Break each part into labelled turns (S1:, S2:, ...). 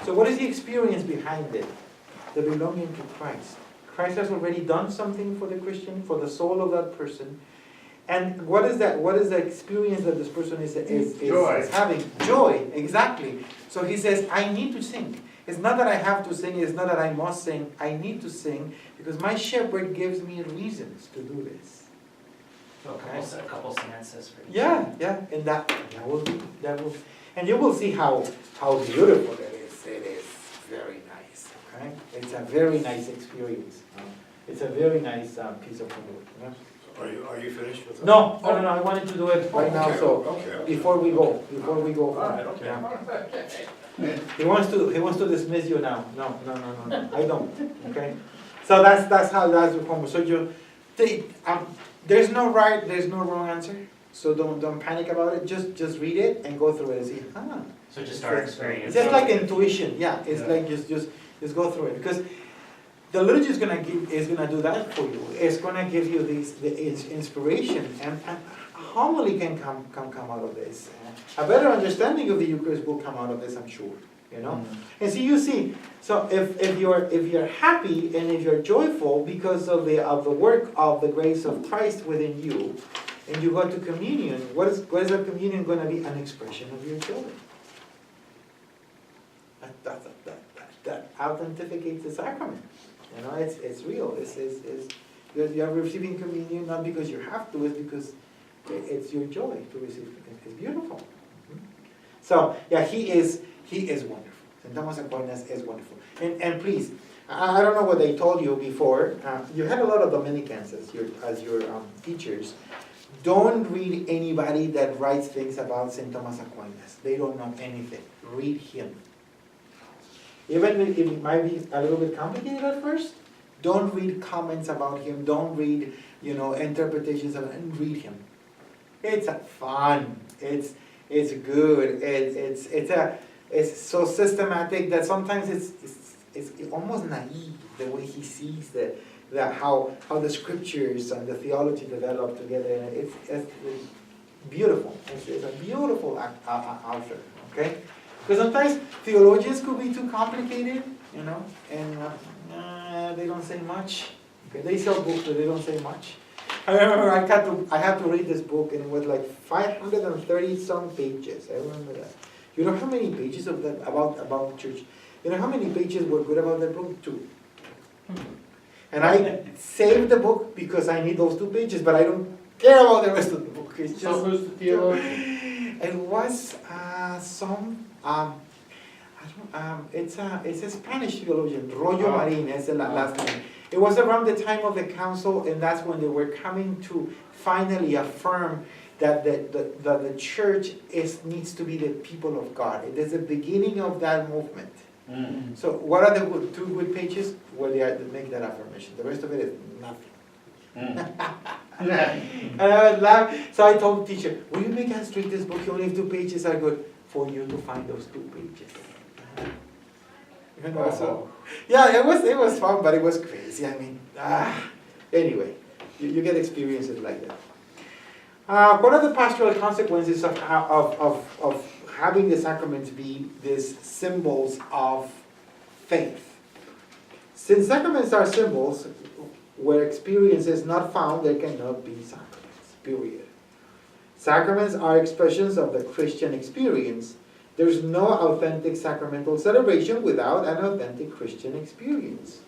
S1: So what is the experience behind it? The belonging to Christ. Christ has already done something for the Christian, for the soul of that person. And what is that? What is the experience that this person is having? Joy, exactly. So he says, I need to sing. It's not that I have to sing, it's not that I must sing. I need to sing because my shepherd gives me reasons to do this.
S2: So a couple stanzas for each.
S1: Yeah, and that will be, and you will see how beautiful it is. It is very nice, okay? It's a very nice experience. It's a very nice piece of homework. You know?
S3: Are you finished with that?
S1: No, I wanted to do it right now, so
S3: Okay.
S1: before we go.
S3: All right, okay.
S1: Yeah. He wants to dismiss you now. No, I don't. Okay, so that's the homework. So you take there's no right, there's no wrong answer. So don't panic about it. Just read it and go through it and see.
S2: So just our experience.
S1: It's just like intuition. Yeah, it's like just go through it because the liturgy is gonna do that for you. It's gonna give you the inspiration and homily can come out of this. A better understanding of the Eucharist will come out of this, I'm sure. You know, and so you see. So if you're happy and if you're joyful because of the work of the grace of Christ within you, and you go to communion, what is that communion going to be? An expression of your joy. That authenticates the sacrament. You know, it's real. You're receiving communion not because you have to, it's because it's your joy to receive. It's beautiful. So yeah, he is wonderful. St. Thomas Aquinas is wonderful. And please, I don't know what they told you before. You had a lot of Dominicans as your teachers. Don't read anybody that writes things about St. Thomas Aquinas. They don't know anything. Read him. Even if it might be a little bit complicated at first, don't read comments about him. Don't read, interpretations of it. And read him. It's fun. It's good. It's so systematic that sometimes it's almost naive the way he sees how the scriptures and the theology develop together. It's beautiful. It's a beautiful author. Okay, because sometimes theologians could be too complicated, and they don't say much. Okay, they sell books, but they don't say much. I remember I had to read this book, and it was like 530 some pages. I remember that. You know how many pages of that about the church? You know how many pages were good about that book? 2. And I saved the book because I need those 2 pages, but I don't care about the rest of the book. It's just.
S4: So who's the theologian?
S1: It was it's a Spanish theologian, Rollo Marin is the last name. It was around the time of the council, and that's when they were coming to finally affirm that the church needs to be the people of God. It is the beginning of that movement. Mm-hmm. So what are the 2 good pages where they make that affirmation? The rest of it is nothing. And I would laugh. So I told the teacher, will you make us read this book? Only if 2 pages are good for you to find those 2 pages. So, yeah, it was fun, but it was crazy. I mean, anyway, you get experiences like that. What are the pastoral consequences of having the sacraments be these symbols of faith? Since sacraments are symbols, where experience is not found, there cannot be sacraments, period. Sacraments are expressions of the Christian experience. There's no authentic sacramental celebration without an authentic Christian experience.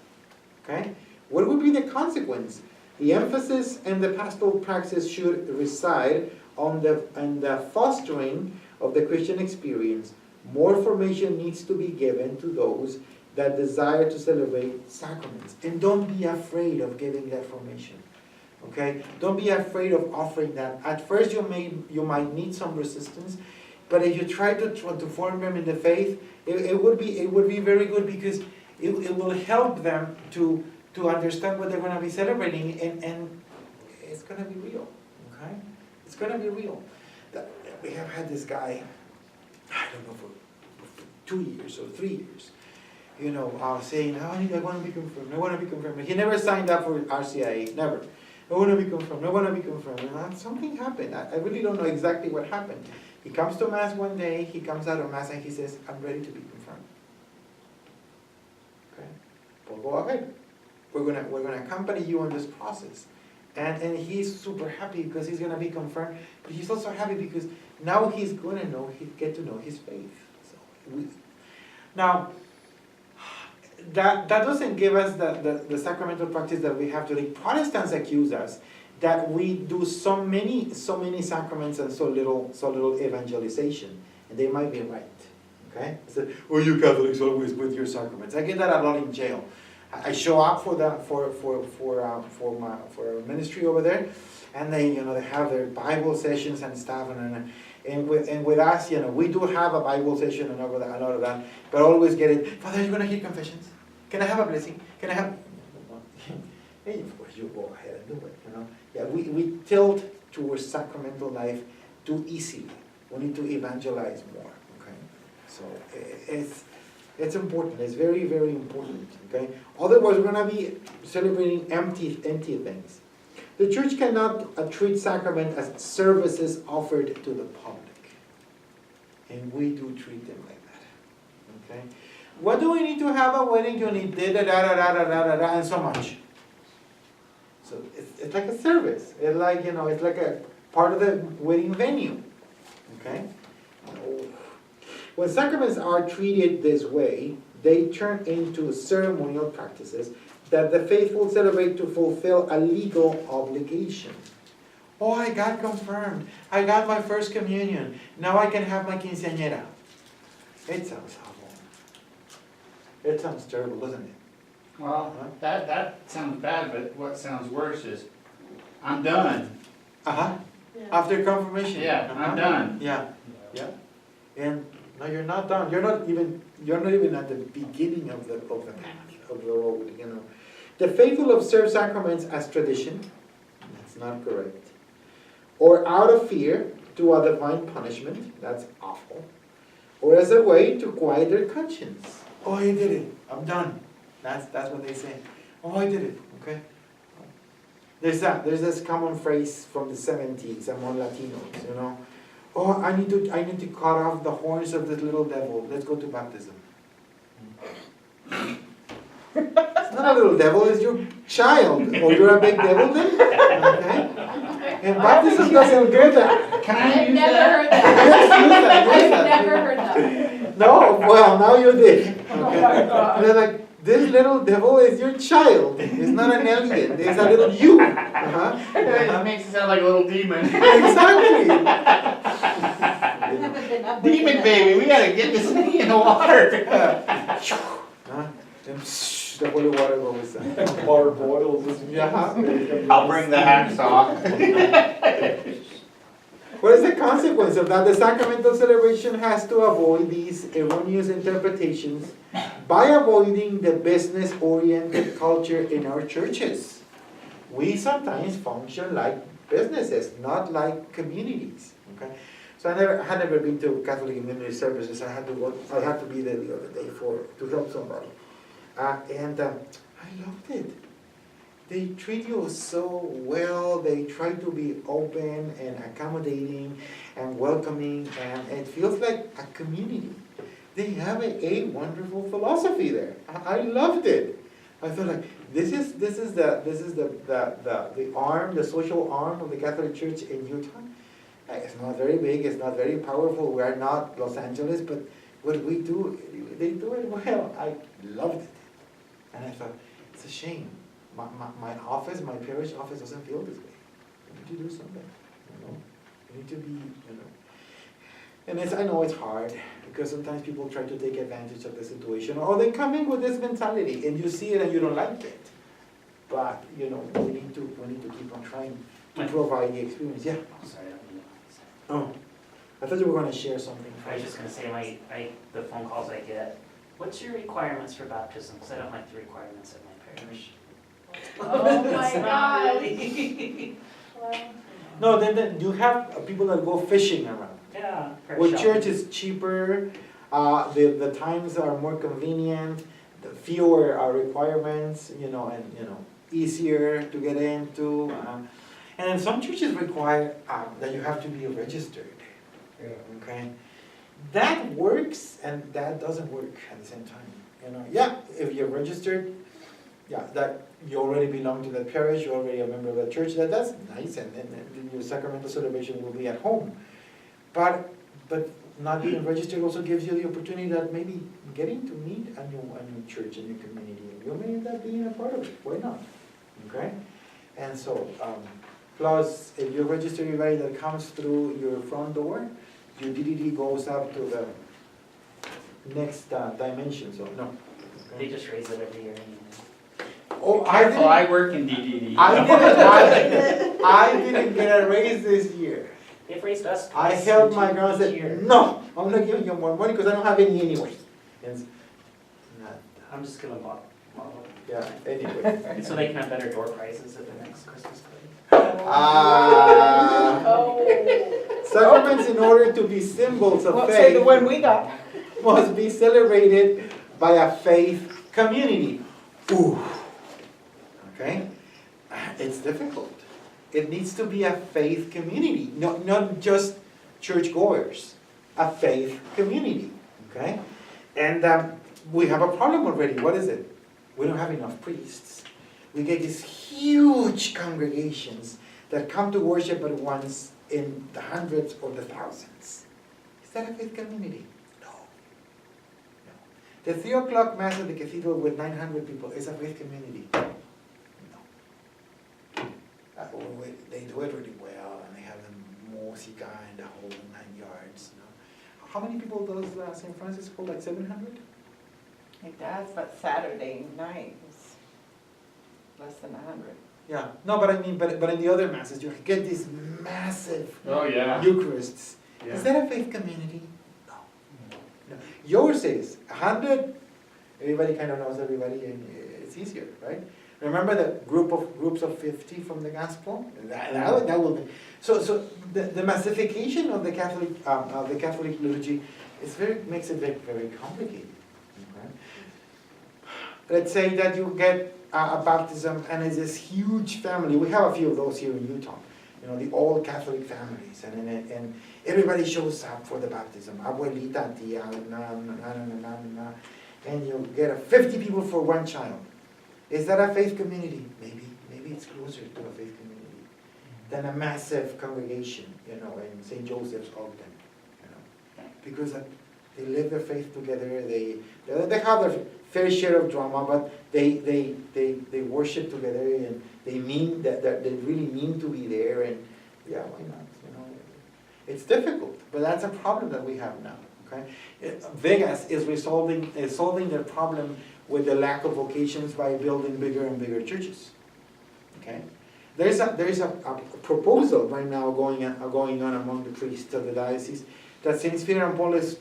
S1: Okay? What would be the consequence? The emphasis in the pastoral praxis should reside on the fostering of the Christian experience. More formation needs to be given to those that desire to celebrate sacraments. And don't be afraid of giving that formation. Okay? Don't be afraid of offering that. At first you might need some resistance, but if you try to form them in the faith, it would be very good because it will help them to understand what they're going to be celebrating, and it's going to be real. Okay? It's going to be real. We have had this guy, I don't know, for 2 years or 3 years, saying, I want to be confirmed, I want to be confirmed. He never signed up for RCIA, never. I want to be confirmed, I want to be confirmed. And something happened. I really don't know exactly what happened. He comes to Mass one day, he comes out of Mass and he says, I'm ready to be confirmed. well, go ahead. We're gonna accompany you on this process. And he's super happy because he's gonna be confirmed, but he's also happy because now he's gonna get to know his faith. Now, that doesn't give us the sacramental practice that we have today. Protestants accuse us that we do so many sacraments and so little evangelization, and they might be right. Okay? I said, oh, you Catholics always with your sacraments. I get that a lot in jail. I show up for our ministry over there, and they have their Bible sessions and stuff, and with us, we do have a Bible session and a lot of that, but always get it, Father, you're gonna hear confessions. Can I have a blessing? Can I have? Hey, of course, you go ahead and do it. Yeah, we tilt towards sacramental life too easily. We need to evangelize more. Okay, so it's important. It's very, very important. Okay. Otherwise, we're gonna be celebrating empty things. The church cannot treat sacrament as services offered to the public, and we do treat them like that. Okay. What do we need to have a wedding? You need and so much. So it's like a service. It's like it's like a part of the wedding venue. Okay. When sacraments are treated this way, they turn into ceremonial practices that the faithful celebrate to fulfill a legal obligation. Oh, I got confirmed. I got my first communion. Now I can have my quinceañera. It sounds awful. It sounds terrible, doesn't it?
S4: Well, that sounds bad, but what sounds worse is, I'm done.
S1: Uh-huh. Yeah. After confirmation.
S4: Yeah, I'm done.
S1: Yeah. Yeah. And no, you're not done. You're not even at the beginning of the path, of the road, The faithful observe sacraments as tradition. That's not correct. Or out of fear to a divine punishment. That's awful. Or as a way to quiet their conscience. Oh, I did it. I'm done. That's what they say. Oh, I did it. Okay. There's this common phrase from the 70s among Latinos, Oh, I need to cut off the horns of this little devil. Let's go to baptism. It's not a little devil, it's your child. Or you're a big devil then? Okay? And baptism doesn't do that.
S4: Can I
S5: I've
S4: use
S5: never
S4: that?
S5: heard that.
S1: Use
S5: I've
S1: that.
S5: never heard that.
S1: No, well, now you did.
S5: Oh my
S1: Okay?
S5: God.
S1: And they're like, this little devil is your child. It's not an alien. It's a little you. Uh-huh.
S4: That makes it sound like a little demon.
S1: Exactly.
S4: Demon baby, we gotta get this thing in the water.
S1: And the holy water goes.
S3: Water boils.
S1: Yeah.
S4: I'll bring the hacksaw.
S1: What is the consequence of that? The sacramental celebration has to avoid these erroneous interpretations by avoiding the business-oriented culture in our churches. We sometimes function like businesses, not like communities. Okay, so I had never been to Catholic community services. I had to be there the other day to help somebody, and I loved it. They treat you so well. They try to be open and accommodating and welcoming, and it feels like a community. They have a wonderful philosophy there. I loved it. I felt like this is the arm, the social arm of the Catholic Church in Utah. It's not very big. It's not very powerful. We are not Los Angeles, but what we do, they do it well. I loved it, and I thought it's a shame. My office, my parish office doesn't feel this way. We need to do something, We need to be, And I know it's hard, because sometimes people try to take advantage of the situation, or they come in with this mentality, and you see it and you don't like it. But, we need to keep on trying to provide the experience. Yeah?
S2: Oh, sorry, I don't mean to-
S1: Oh, I thought you were going to share something.
S2: I was just gonna say, the phone calls I get, what's your requirements for baptism? Because I don't like the requirements of my parish.
S5: Oh my
S2: It's not
S5: God.
S2: really-
S1: No, then you have people that go fishing around.
S2: Yeah. parish
S1: Well,
S2: shopping.
S1: church is cheaper, the times are more convenient, the fewer requirements, easier to get into. And then some churches require that you have to be registered.
S3: Yeah.
S1: Okay, that works and that doesn't work at the same time. Yeah, if you're registered, Yeah, that you already belong to that parish, you're already a member of that church, that's nice, and your sacramental celebration will be at home. But not being registered also gives you the opportunity that maybe getting to meet a new church, a new community, you may end up being a part of it, why not? Okay? And so, plus, if you register everybody that comes through your front door, your DDD goes up to the next dimension, so no.
S2: They just raise it every year anyway.
S1: Oh,
S4: Careful, I work in DDD.
S1: I didn't get a raise this year.
S2: They've raised us
S1: I
S2: twice
S1: held
S2: in
S1: my
S2: 2
S1: ground and
S2: each year.
S1: said, no, I'm not giving you more money because I don't have any anyway. And,
S2: I'm just gonna borrow.
S1: yeah, anyway.
S2: So they can have better door prizes at the next Christmas party.
S5: Oh.
S1: Sacraments, in order to be symbols of
S5: Well, say the
S1: faith,
S5: one we got.
S1: must be celebrated by a faith community. Ooh. Okay? It's difficult. It needs to be a faith community, not just churchgoers, a faith community. Okay? And we have a problem already. What is it? We don't have enough priests. We get these huge congregations that come to worship at once in the hundreds or the thousands. Is that a faith community? No. No. The 3 o'clock mass at the cathedral with 900 people is a faith community. No. They do it really well, and they have the música and the whole 9 yards. You know. How many people does St. Francis hold? Like 700?
S5: It does, but Saturday night was less than 100.
S1: Yeah. No, but I mean, but in the other masses, you get these massive
S4: Oh, yeah.
S1: Eucharists.
S4: Yeah.
S1: Is that a faith community? No. No. Yours is 100. Everybody kind of knows everybody, and it's easier, right? Remember the groups of 50 from the gospel? That will be. So the massification of the Catholic liturgy makes it very complicated. Okay? Let's say that you get a baptism and it's this huge family. We have a few of those here in Utah. You know, the all Catholic families, and everybody shows up for the baptism. Abuelita, tia, and you get 50 people for one child. Is that a faith community? Maybe it's closer to a faith community than a massive congregation, you know, in St. Joseph's Ogden, you know, because they live their faith together. They have their fair share of drama, but they worship together, and they mean that they really mean to be there, and yeah, why not? You know, it's difficult, but that's a problem that we have now. Okay, Vegas is solving their problem with the lack of vocations by building bigger and bigger churches. Okay, there is a proposal right now going on among the priests of the diocese that Saint Peter and Paul is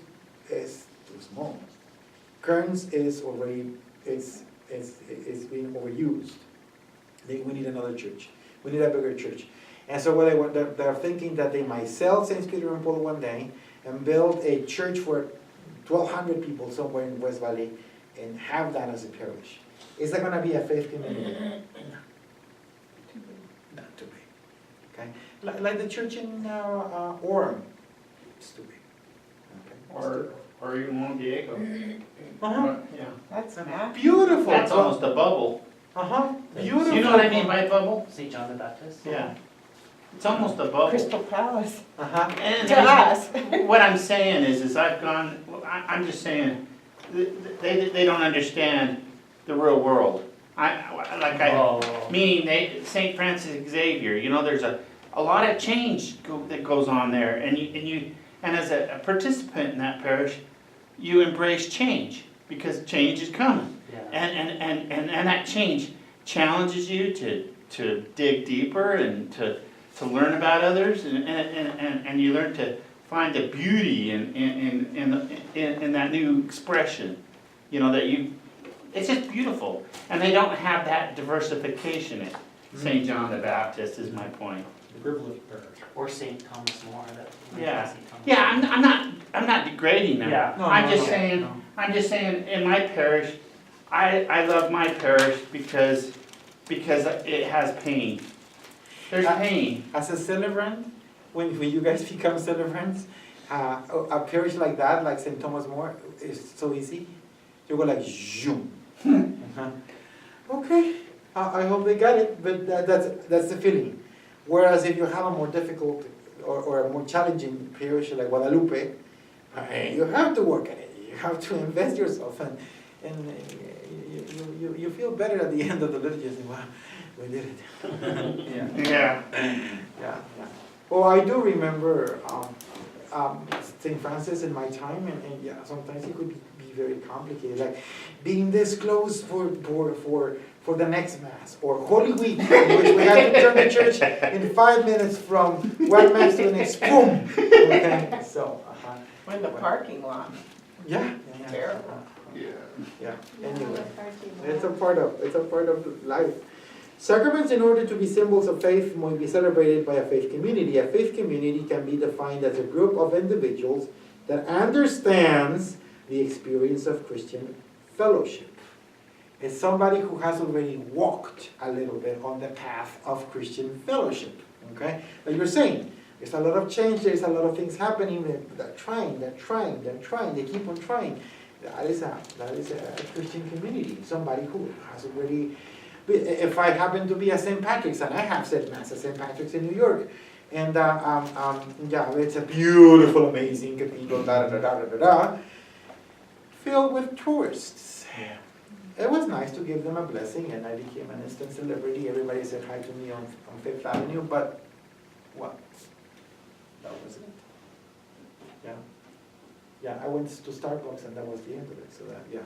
S1: too small. Kearns is already it's being overused. We need another church. We need a bigger church. And so what they're thinking that they might sell Saint Peter and Paul one day and build a church for 1,200 people somewhere in West Valley, and have that as a parish. Is that going to be a faith community? No. Not too big. Okay? Like the church in Orem. It's too big. Okay?
S4: Or even Mon Diego.
S1: Uh-huh.
S4: Yeah.
S5: That's massive.
S1: Beautiful.
S4: That's almost a bubble.
S1: Uh-huh. Beautiful.
S4: You know what I mean by bubble?
S2: St. John the Baptist?
S4: Yeah. It's almost a bubble.
S5: Crystal Palace.
S1: Uh-huh.
S4: And
S5: To us.
S4: what I'm saying is I'm just saying, they don't understand the real world.
S2: Oh.
S4: Meaning St. Francis Xavier, you know, there's a lot of change that goes on there, and as a participant in that parish, you embrace change, because change is coming.
S2: Yeah.
S4: And that change challenges you to dig deeper and to learn about others, and you learn to find the beauty in that new expression. You know, it's just beautiful. And they don't have that diversification in St. John the Baptist, is my point.
S3: Privileged parish.
S2: Or St. Thomas More.
S4: Yeah.
S2: St. Thomas
S4: Yeah, I'm not degrading them.
S2: Yeah.
S4: I'm just saying in my parish, I love my parish because it has pain. There's pain.
S1: As a celebrant, when you guys become celebrants, a parish like that, like St. Thomas More, is so easy. You go like zoom. Okay, I hope they got it, but that's the feeling. Whereas if you have a more difficult or a more challenging parish like Guadalupe, you have to work at it. You have to invest yourself, and you feel better at the end of the liturgy. You say, wow, we did it.
S4: Yeah.
S1: Yeah. Well, I do remember St. Francis in my time, and yeah, sometimes it could be very complicated, like being this close for the next Mass, or Holy Week, in which we have to turn the church in 5 minutes from one Mass to the next, boom! Okay, so,
S5: In the parking lot.
S1: yeah.
S5: Terrible.
S1: Yeah, anyway, it's a part of life. Sacraments, in order to be symbols of faith, may be celebrated by a faith community. A faith community can be defined as a group of individuals that understands the experience of Christian fellowship. It's somebody who has already walked a little bit on the path of Christian fellowship. Okay? Like you're saying, there's a lot of change, there's a lot of things happening, they're trying, they keep on trying. That is a Christian community, somebody who has already. If I happen to be at St. Patrick's, and I have said Mass at St. Patrick's in New York, and yeah, it's a beautiful, amazing cathedral, filled with tourists. It was nice to give them a blessing, and I became an instant celebrity. Everybody said hi to me on Fifth Avenue, but what? That was it. Yeah, I went to Starbucks, and that was the end of it. So that, yeah.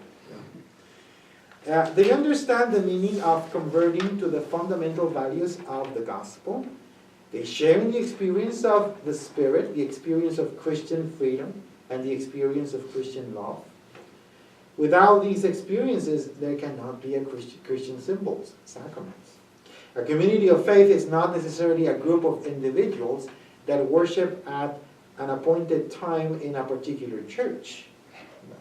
S1: They understand the meaning of converting to the fundamental values of the gospel. They share in the experience of the Spirit, the experience of Christian freedom, and the experience of Christian love. Without these experiences, there cannot be a Christian symbols, sacraments. A community of faith is not necessarily a group of individuals that worship at an appointed time in a particular church.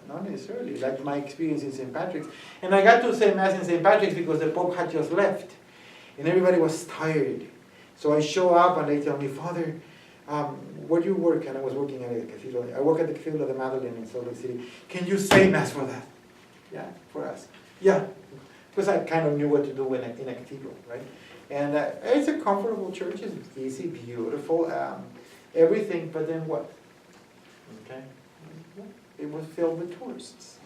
S1: Not necessarily, like my experience in St. Patrick's. And I got to say Mass in St. Patrick's because the Pope had just left. And everybody was tired. So I show up and they tell me, Father, where do you work? And I was working at a cathedral. I work at the Cathedral of the Madeleine in Salt Lake City. Can you say Mass for that? Yeah, for us. Yeah, because I kind of knew what to do in a cathedral, right? And it's a comfortable church. It's easy, beautiful, everything. But then what? Okay. It was filled with tourists.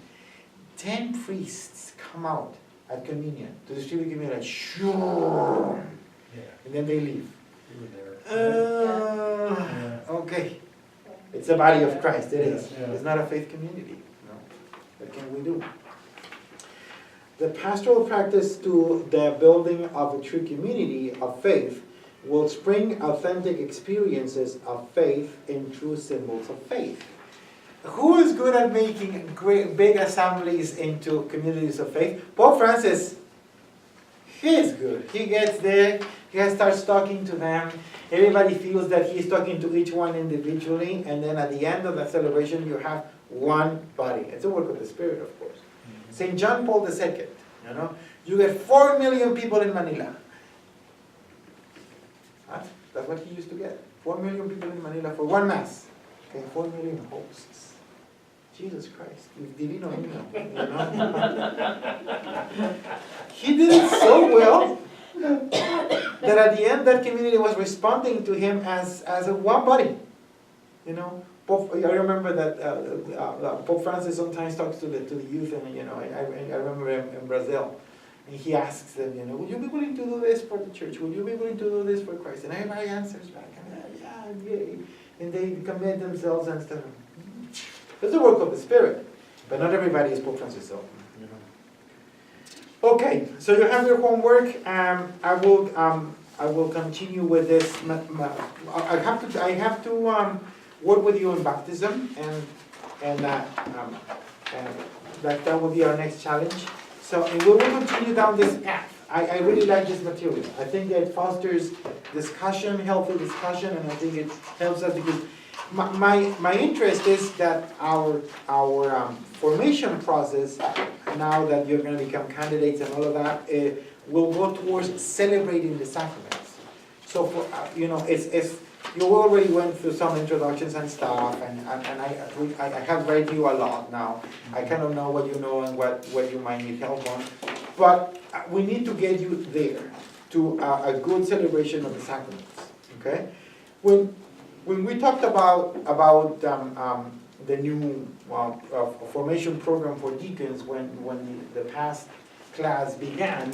S1: 10 priests come out at communion to distribute communion, like, sure, and then they leave. Okay. It's the body of Christ, it is. It's not a faith community. No. What can we do? The pastoral practice to the building of a true community of faith will spring authentic experiences of faith in true symbols of faith. Who is good at making great, big assemblies into communities of faith? Pope Francis. He is good. He gets there, he starts talking to them. Everybody feels that he's talking to each one individually, and then at the end of the celebration, you have one body. It's a work of the Spirit, of course. St. John Paul II, you get 4 million people in Manila. Huh? That's what he used to get. 4 million people in Manila for one Mass. Okay, 4 million hosts. Jesus Christ, divino niño, He did it so well that at the end that community was responding to him as a one body. Pope, I remember that Pope Francis sometimes talks to the youth, and I remember in Brazil, and he asks them, would you be willing to do this for the church? Would you be willing to do this for Christ? And everybody answers back, yeah, and they commit themselves and stuff. It's the work of the Spirit, but not everybody is Pope Francis. So, Okay, so you have your homework. I will continue with this. I have to work with you in baptism, and that will be our next challenge. So we will continue down this path. I really like this material. I think that it fosters discussion, healthy discussion, and I think it helps us because my interest is that our formation process, now that you're going to become candidates and all of that, will go towards celebrating the sacraments. So for you already went through some introductions and stuff, and I have read you a lot now. I kind of know what you know and what you might need help on. But we need to get you there to a good celebration of the sacraments, okay? When we talked about the new formation program for deacons when the past class began,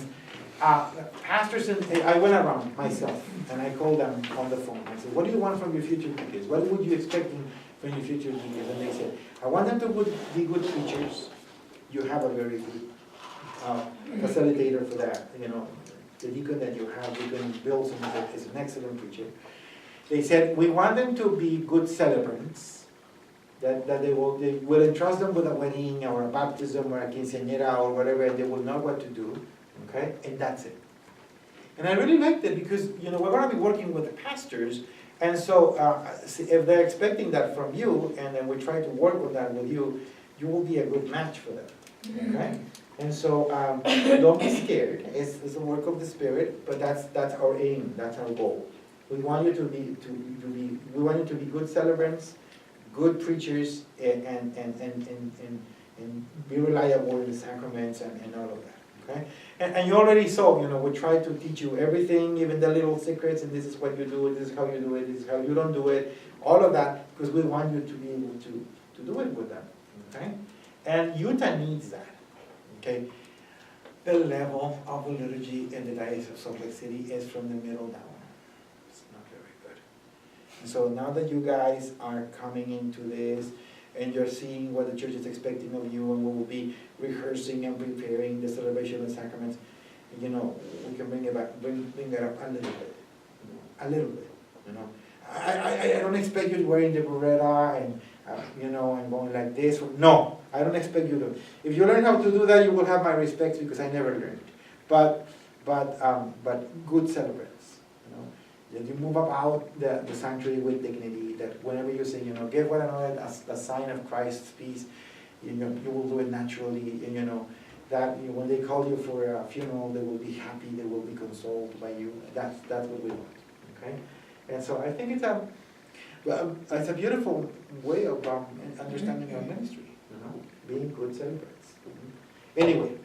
S1: pastors, and I went around myself and I called them on the phone. I said, what do you want from your future deacons? What would you expect from your future deacons? And they said, I want them to be good preachers. You have a very good facilitator for that. You know, the deacon that you have, Deacon Bilson is an excellent preacher. They said, we want them to be good celebrants. That they will entrust them with a wedding or a baptism or a quinceañera or whatever, and they will know what to do. Okay, and that's it. And I really liked it because, you know, we're going to be working with the pastors, and so if they're expecting that from you, and then we try to work on that with you, you will be a good match for them. Okay, and so don't be scared. It's a work of the Spirit, but that's our aim. That's our goal. We want you to be good celebrants, good preachers, and be reliable in the sacraments and all of that. Okay? And you already saw, you know, we try to teach you everything, even the little secrets, and this is what you do, this is how you do it, this is how you don't do it, all of that, because we want you to be able to do it with them. Okay? And Utah needs that. Okay? The level of the liturgy in the Diocese of Salt Lake City is from the middle down. It's not very good. And so now that you guys are coming into this, and you're seeing what the church is expecting of you, and we will be rehearsing and preparing the celebration of the sacraments, you know, we can bring it back, bring it up a little bit, a little bit, you know. I don't expect you wearing the beretta and, you know, and going like this. No, I don't expect you to. If you learn how to do that, you will have my respect because I never learned. But good celebrants, you know. That you move about the sanctuary with dignity, that whenever you say, you know, give one another a sign of Christ's peace, you know, you will do it naturally, and you know, that you know, when they call you for a funeral, they will be happy, they will be consoled by you. That's what we want, okay? And so I think it's a beautiful way of understanding our ministry, you know, being good celebrants. Anyway,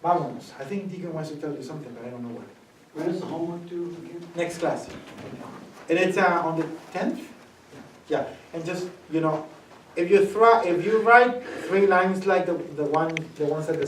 S1: vámonos. I think Deacon wants to tell you something, but I don't know what.
S6: When is the homework due again?
S1: Next class. And it's on the 10th? Yeah, and just, you know, if you write 3 lines like the ones that the